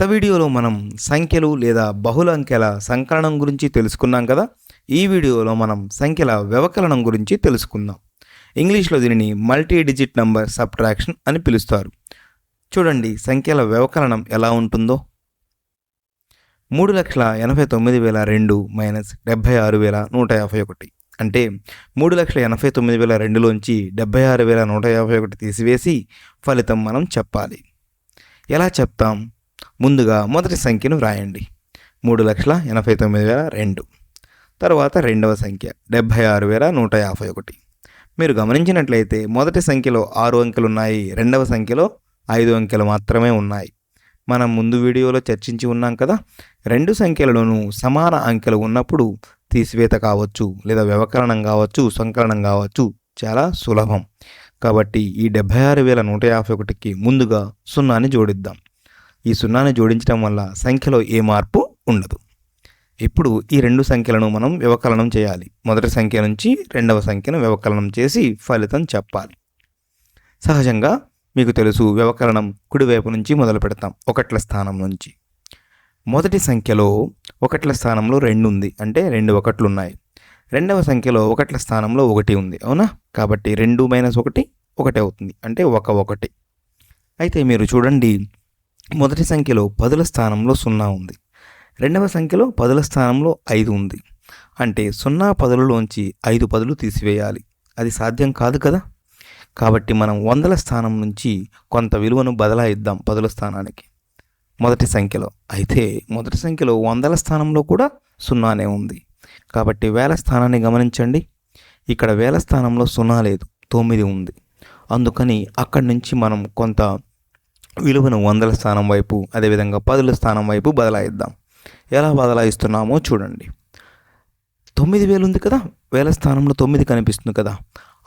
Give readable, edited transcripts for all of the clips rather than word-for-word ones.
గత వీడియోలో మనం సంఖ్యలు లేదా బహుళ అంకెల సంకలనం గురించి తెలుసుకున్నాం కదా. ఈ వీడియోలో మనం సంఖ్యల వ్యవకలనం గురించి తెలుసుకుందాం. ఇంగ్లీష్లో దీనిని మల్టీ డిజిట్ నంబర్ సబ్ట్రాక్షన్ అని పిలుస్తారు. చూడండి సంఖ్యల వ్యవకలనం ఎలా ఉంటుందో. 3,89,200 మైనస్ 76,151 అంటే 3,89,200లోంచి 76,151 తీసివేసి ఫలితం మనం చెప్పాలి. ఎలా చెప్తాం? ముందుగా మొదటి సంఖ్యను వ్రాయండి, 3,89,200. తర్వాత రెండవ సంఖ్య 76,151. మీరు గమనించినట్లయితే మొదటి సంఖ్యలో 6 అంకెలు ఉన్నాయి, రెండవ సంఖ్యలో 5 అంకెలు మాత్రమే ఉన్నాయి. మనం ముందు వీడియోలో చర్చించి ఉన్నాం కదా. రెండు సంఖ్యలలోనూ సమాన అంకెలు ఉన్నప్పుడు తీసివేత కావచ్చు, లేదా వ్యవకలనం కావచ్చు, సంకలనం కావచ్చు, చాలా సులభం. కాబట్టి ఈ 76,151కి ముందుగా 0ని జోడిద్దాం. ఈ 0ని జోడించడం వల్ల సంఖ్యలో ఏ మార్పు ఉండదు. ఇప్పుడు ఈ రెండు సంఖ్యలను మనం వ్యవకలనం చేయాలి. మొదటి సంఖ్య నుంచి రెండవ సంఖ్యను వ్యవకలనం చేసి ఫలితం చెప్పాలి. సహజంగా మీకు తెలుసు, వ్యవకలనం కుడివైపు నుంచి మొదలు పెడతాం, ఒకట్ల స్థానం నుంచి. మొదటి సంఖ్యలో ఒకట్ల స్థానంలో 2 ఉంది, అంటే 2 ఒకట్లు ఉన్నాయి. రెండవ సంఖ్యలో ఒకట్ల స్థానంలో 1 ఉంది, అవునా? కాబట్టి 2 - 1 1 అవుతుంది, అంటే 1. అయితే మీరు చూడండి, మొదటి సంఖ్యలో 10ల స్థానంలో 0 ఉంది, రెండవ సంఖ్యలో 10ల స్థానంలో 5 ఉంది. అంటే 0 10లోంచి 5 10లు తీసివేయాలి. అది సాధ్యం కాదు కదా. కాబట్టి మనం 100ల స్థానం నుంచి కొంత విలువను బదలాయిద్దాం 10ల స్థానానికి మొదటి సంఖ్యలో. అయితే మొదటి సంఖ్యలో 100ల స్థానంలో కూడా 0నే ఉంది. కాబట్టి వేల స్థానాన్ని గమనించండి. ఇక్కడ వేల స్థానంలో 0 లేదు, 9 ఉంది. అందుకని అక్కడి నుంచి మనం కొంత విలువను 100ల స్థానం వైపు, అదేవిధంగా 10ల స్థానం వైపు బదలాయిద్దాం. ఎలా బదలాయిస్తున్నామో చూడండి. 9,000 ఉంది కదా, వేల స్థానంలో 9 కనిపిస్తుంది కదా.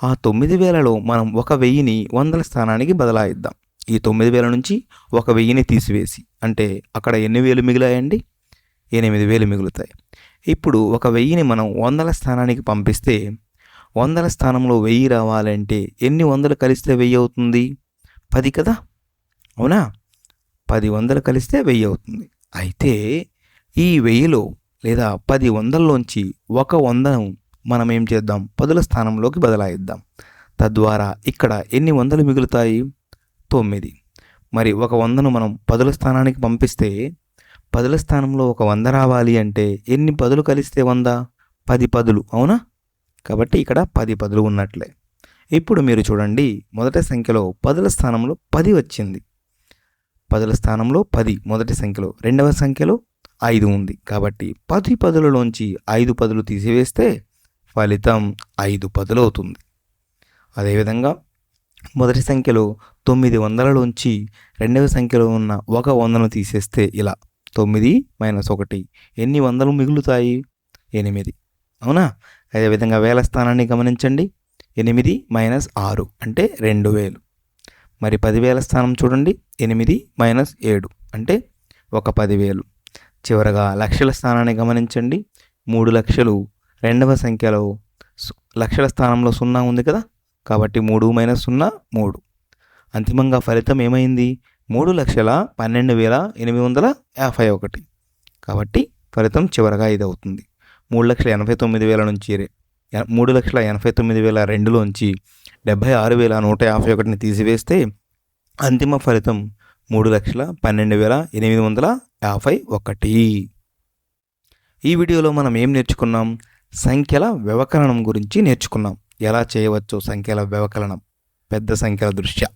ఆ 9,000లో మనం 1,000ని 100ల స్థానానికి బదలాయిద్దాం. ఈ 9,000 నుంచి 1,000ని తీసివేసి, అంటే అక్కడ ఎన్ని వేలు మిగిలాయండి? 8,000 మిగులుతాయి. ఇప్పుడు 1,000ని మనం 100ల స్థానానికి పంపిస్తే 100ల స్థానంలో 1000 రావాలంటే ఎన్ని 100లు కలిస్తే 1000 అవుతుంది? 10 కదా, అవునా? 10 100లు కలిస్తే 1000 అవుతుంది. అయితే ఈ 1000లో లేదా 10 100ల్లోంచి 100ను మనం ఏం చేద్దాం? 10ల స్థానంలోకి బదలాయిద్దాం. తద్వారా ఇక్కడ ఎన్ని 100లు మిగులుతాయి? 9. మరి 100ను మనం 10ల స్థానానికి పంపిస్తే 10ల స్థానంలో 100 రావాలి అంటే ఎన్ని 10లు కలిస్తే 100? 10 10లు, అవునా? కాబట్టి ఇక్కడ 10 10లు ఉన్నట్లే. ఇప్పుడు మీరు చూడండి, మొదటి సంఖ్యలో 10ల స్థానంలో 10 వచ్చింది. 10ల స్థానంలో 10 మొదటి సంఖ్యలో, రెండవ సంఖ్యలో 5 ఉంది. కాబట్టి 10 10లలోంచి 5 10లు తీసివేస్తే ఫలితం 5 10లు అవుతుంది. అదేవిధంగా మొదటి సంఖ్యలో 9 100లలోంచి రెండవ సంఖ్యలో ఉన్న 100ను తీసేస్తే ఇలా 9 - 1 ఎన్ని 100లు మిగులుతాయి? 8, అవునా? అదేవిధంగా వేల స్థానాన్ని గమనించండి. 8 - 6 అంటే 2,000. మరి 10,000 స్థానం చూడండి, 8 - 7 అంటే 10,000. చివరగా లక్షల స్థానాన్ని గమనించండి. 3 లక్షలు, రెండవ సంఖ్యలో లక్షల స్థానంలో 0 ఉంది కదా. కాబట్టి 3 - 0 3. అంతిమంగా ఫలితం ఏమైంది? 3,12,851. కాబట్టి ఫలితం చివరగా ఇది అవుతుంది. 3,89,000 నుంచి 3,89,200లోంచి 76,151ని తీసివేస్తే అంతిమ ఫలితం 3,12,851. ఈ వీడియోలో మనం ఏం నేర్చుకున్నాం? సంఖ్యల వ్యవకలనం గురించి నేర్చుకున్నాం. ఎలా చేయవచ్చో సంఖ్యల వ్యవకలనం పెద్ద సంఖ్యల దృష్ట్యా.